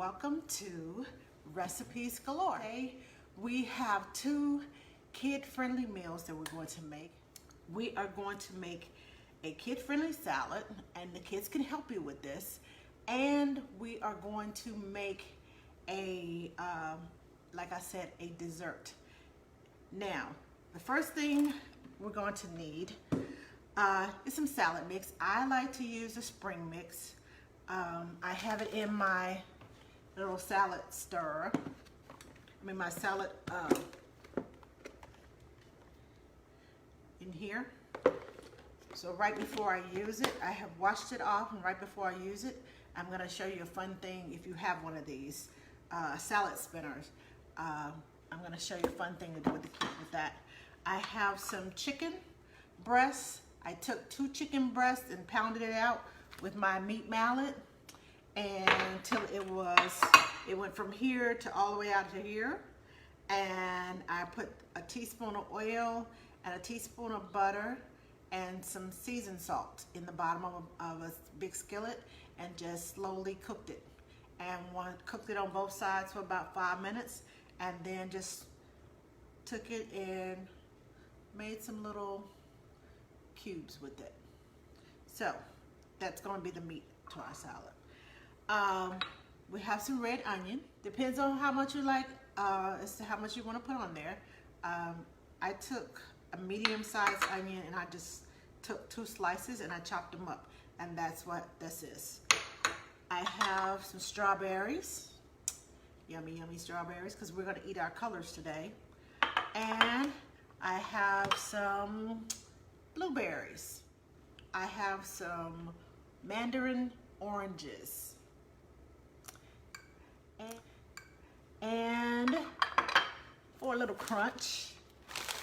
welcome to Recipes Galore. Today we have two kid-friendly meals that we're going to make. We are going to make a kid-friendly salad, and the kids can help you with this. And we are going to make a, like I said, a dessert. Now, the first thing we're going to need is some salad mix. I like to use a spring mix. I have it in my little salad stirrer. My salad in here. So right before I use it, I have washed it off, and right before I use it, I'm going to show you a fun thing if you have one of these salad spinners. I'm going to show you a fun thing to do with the kid with that. I have some chicken breasts. I took 2 chicken breasts and pounded it out with my meat mallet, and until it went from here to all the way out to here. And I put a teaspoon of oil and a teaspoon of butter and some seasoned salt in the bottom of a big skillet, and just slowly cooked it. And cooked it on both sides for about 5 minutes, and then just took it and made some little cubes with it. So that's going to be the meat to our salad. We have some red onion. Depends on how much you like, as to how much you want to put on there. I took a medium-sized onion, and I just took 2 slices and I chopped them up, and that's what this is. I have some strawberries, yummy strawberries, because we're going to eat our colors today. And I have some blueberries. I have some mandarin oranges. And for a little crunch,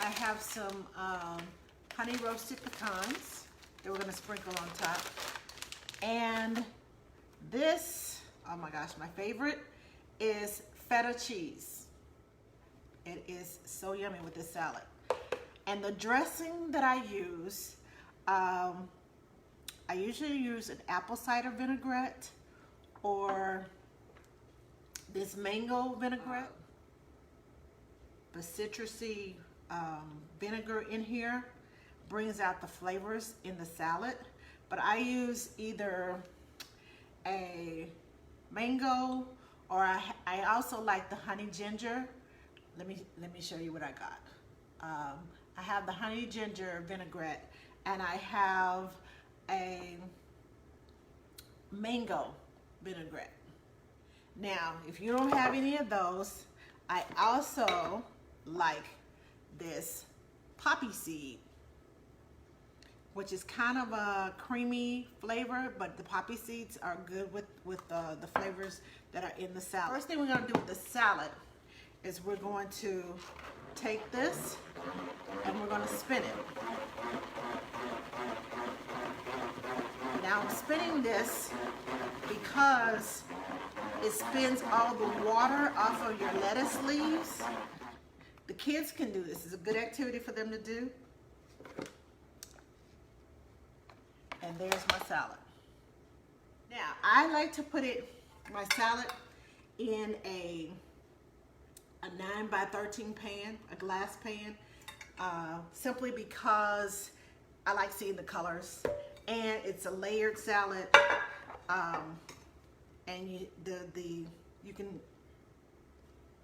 I have some honey roasted pecans that we're going to sprinkle on top. And this, oh my gosh, my favorite is feta cheese. It is so yummy with this salad. And the dressing that I use, I usually use an apple cider vinaigrette or this mango vinaigrette. The citrusy vinegar in here brings out the flavors in the salad. But I use either a mango, or I also like the honey ginger. Let me show you what I got. I have the honey ginger vinaigrette, and I have a mango vinaigrette. Now, if you don't have any of those, I also like this poppy seed, which is kind of a creamy flavor, but the poppy seeds are good with the flavors that are in the salad. First thing we're going to do with the salad is we're going to take this and we're going to spin it. Now I'm spinning this because it spins all the water off of your lettuce leaves. The kids can do this. It's a good activity for them to do. And there's my salad. Now, I like to put my salad in a 9x13 pan, a glass pan, simply because I like seeing the colors. And it's a layered salad, and you can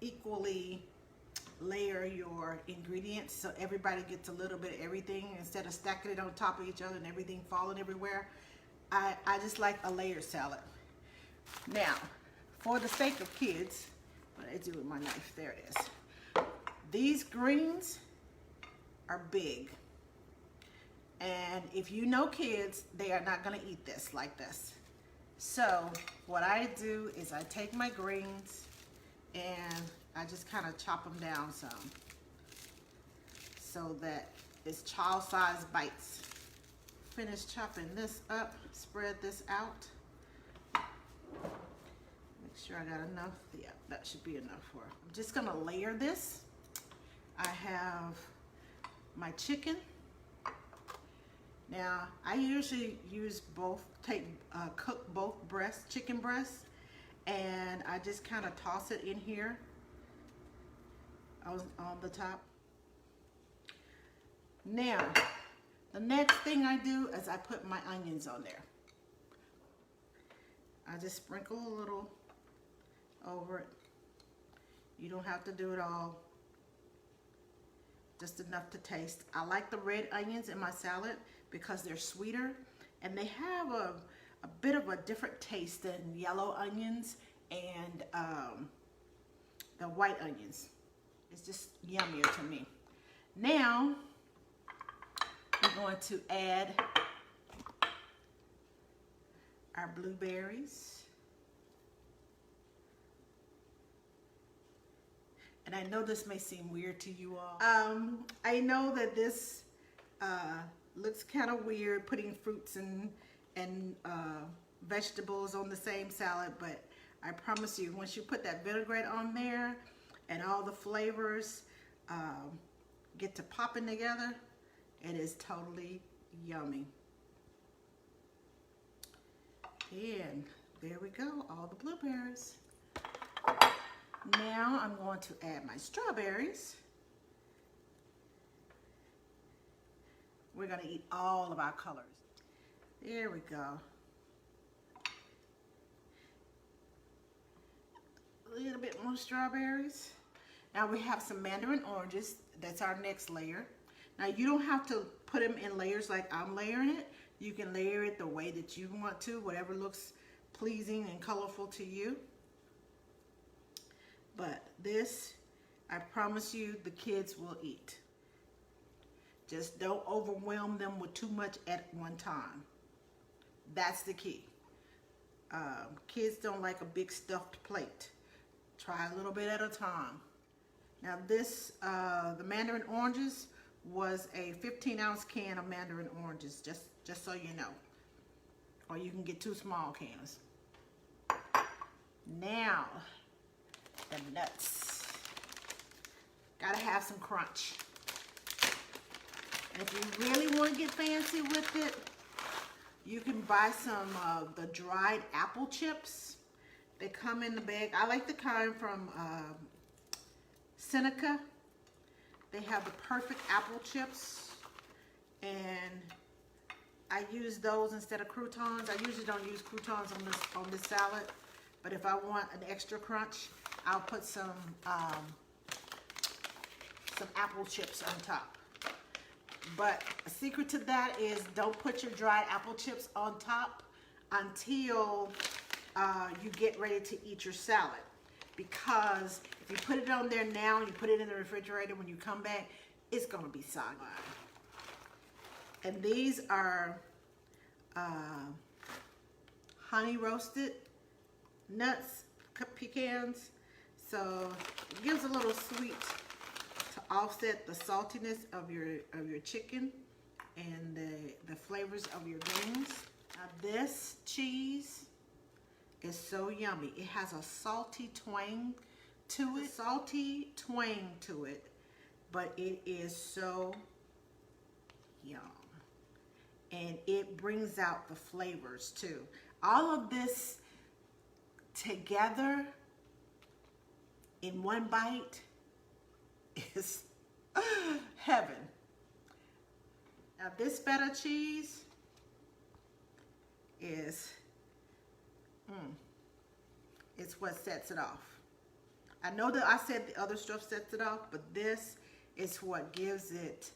equally layer your ingredients so everybody gets a little bit of everything instead of stacking it on top of each other and everything falling everywhere. I just like a layered salad. Now, for the sake of kids, what I do with my knife, there it is. These greens are big. And if you know kids, they are not going to eat this like this. So what I do is I take my greens and I just kind of chop them down some so that it's child-sized bites. Finish chopping this up, spread this out. Make sure I got enough. Yeah, that should be enough for it. I'm just going to layer this. I have my chicken. Now, I usually use cook both chicken breasts, and I just kind of toss it in here on the top. Now, the next thing I do is I put my onions on there. I just sprinkle a little over it. You don't have to do it all. Just enough to taste. I like the red onions in my salad because they're sweeter and they have a bit of a different taste than yellow onions and the white onions. It's just yummier to me. Now, we're going to add our blueberries. And I know this may seem weird to you all. I know that this looks kind of weird, putting fruits and vegetables on the same salad, but I promise you, once you put that vinaigrette on there and all the flavors get to popping together, it is totally yummy. And there we go, all the blueberries. Now I'm going to add my strawberries. We're going to eat all of our colors. There we go. A little bit more strawberries. Now we have some mandarin oranges. That's our next layer. Now you don't have to put them in layers like I'm layering it. You can layer it the way that you want to, whatever looks pleasing and colorful to you. But this, I promise you, the kids will eat. Just don't overwhelm them with too much at one time. That's the key. Kids don't like a big stuffed plate. Try a little bit at a time. Now this, the mandarin oranges was a 15-ounce can of mandarin oranges, just so you know. Or you can get 2 small cans. Now, the nuts. Gotta have some crunch. And if you really want to get fancy with it, you can buy some of the dried apple chips. They come in the bag. I like the kind from Seneca. They have the perfect apple chips, and I use those instead of croutons. I usually don't use croutons on this salad, but if I want an extra crunch, I'll put some apple chips on top. But a secret to that is don't put your dried apple chips on top until you get ready to eat your salad. Because if you put it on there now and you put it in the refrigerator, when you come back, it's gonna be soggy. And these are honey roasted nuts, pecans. So it gives a little sweet to offset the saltiness of your chicken and the flavors of your greens. Now this cheese is so yummy. It has a salty twang to it, but it is so yum. And it brings out the flavors too. All of this together in one bite is heaven. Now this feta cheese is it's what sets it off. I know that I said the other stuff sets it off, but this is what gives it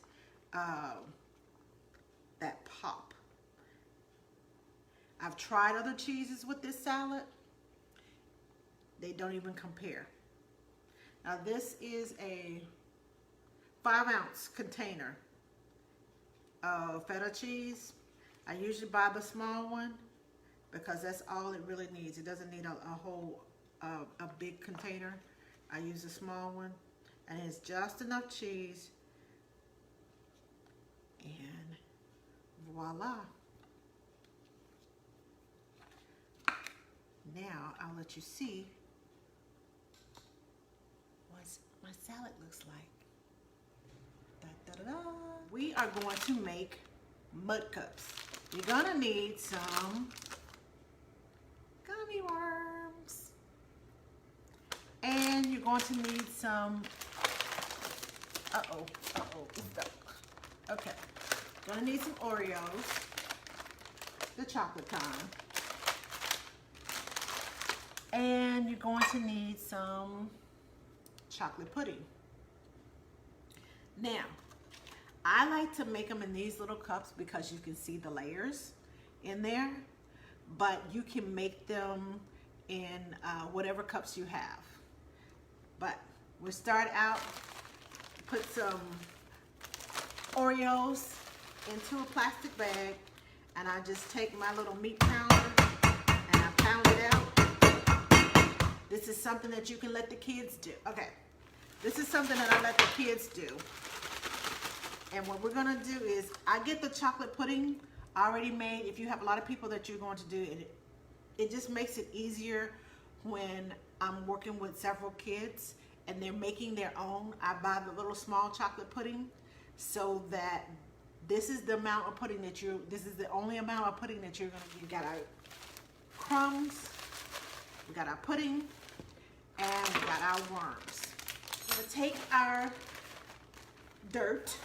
that pop. I've tried other cheeses with this salad. They don't even compare. Now this is a 5-ounce container of feta cheese. I usually buy the small one because that's all it really needs. It doesn't need a whole a big container. I use a small one, and it's just enough cheese, and voila. Now I'll let you see what my salad looks like. Da, da, da, da. We are going to make mud cups. You're gonna need some gummy worms. And you're going to need some, okay. Gonna need some Oreos, the chocolate kind. And you're going to need some chocolate pudding. Now, I like to make them in these little cups because you can see the layers in there, but you can make them in whatever cups you have. But we'll start out, put some Oreos into a plastic bag, and I just take my little meat pounder and I pound it out. This is something that you can let the kids do. Okay, this is something that I let the kids do. And what we're gonna do is, I get the chocolate pudding already made. If you have a lot of people that you're going to do, it just makes it easier when I'm working with several kids and they're making their own. I buy the little small chocolate pudding so that this is the amount of pudding that this is the only amount of pudding that you're gonna, you got our crumbs, we got our pudding, and we got our worms. We're gonna take our dirt,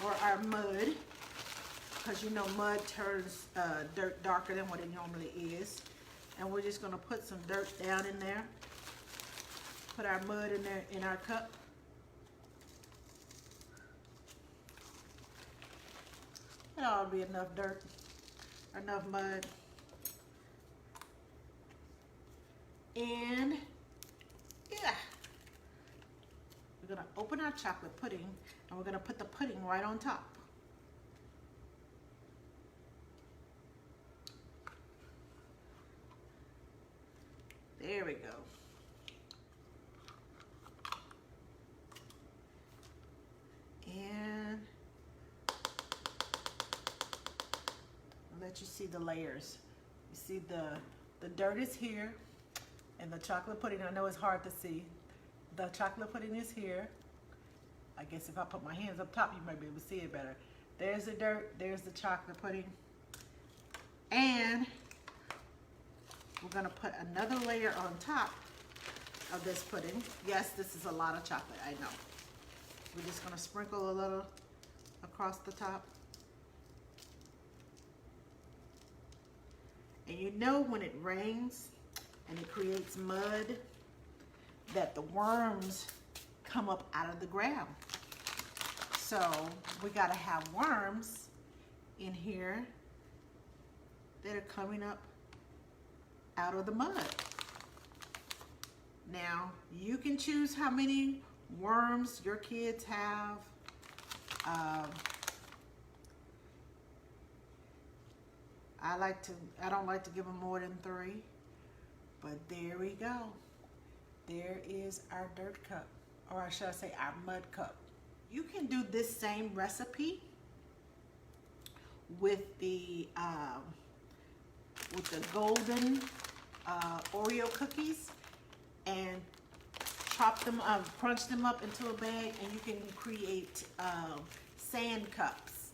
or our mud, because you know mud turns dirt darker than what it normally is. And we're just gonna put some dirt down in there. Put our mud in there in our cup. That ought to be enough dirt, enough mud. And yeah, we're gonna open our chocolate pudding and we're gonna put the pudding right on top. There we go. And I'll let you see the layers. You see the dirt is here and the chocolate pudding, I know it's hard to see. The chocolate pudding is here. I guess if I put my hands up top, you might be able to see it better. There's the dirt, there's the chocolate pudding. And we're gonna put another layer on top of this pudding. Yes, this is a lot of chocolate, I know. We're just gonna sprinkle a little across the top. And you know when it rains and it creates mud, that the worms come up out of the ground. So we gotta have worms in here that are coming up out of the mud. Now, you can choose how many worms your kids have. I don't like to give them more than 3, but there we go. There is our dirt cup, or should I say our mud cup. You can do this same recipe with the golden Oreo cookies, and chop them up, crunch them up into a bag, and you can create sand cups.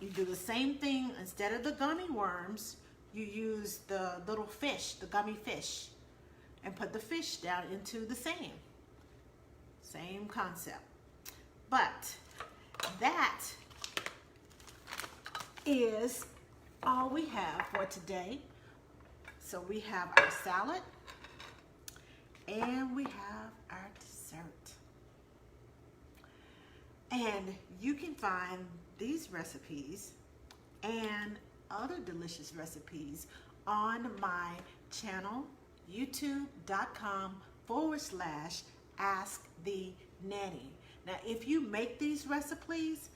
You do the same thing. Instead of the gummy worms, you use the little fish, the gummy fish, and put the fish down into the sand. Same concept. But that is all we have for today. So we have our salad and we have our dessert. And you can find these recipes and other delicious recipes on my channel, youtube.com/AskTheNanny. Now, if you make these recipes,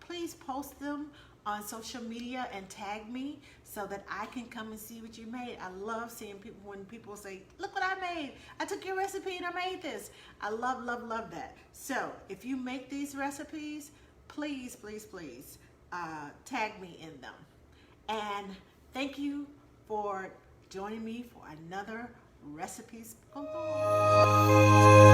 please post them on social media and tag me so that I can come and see what you made. I love seeing people when people say, look what I made. I took your recipe and I made this. I love, love, love that. So if you make these recipes, please, please, please tag me in them. And thank you for joining me for another Recipes Galore.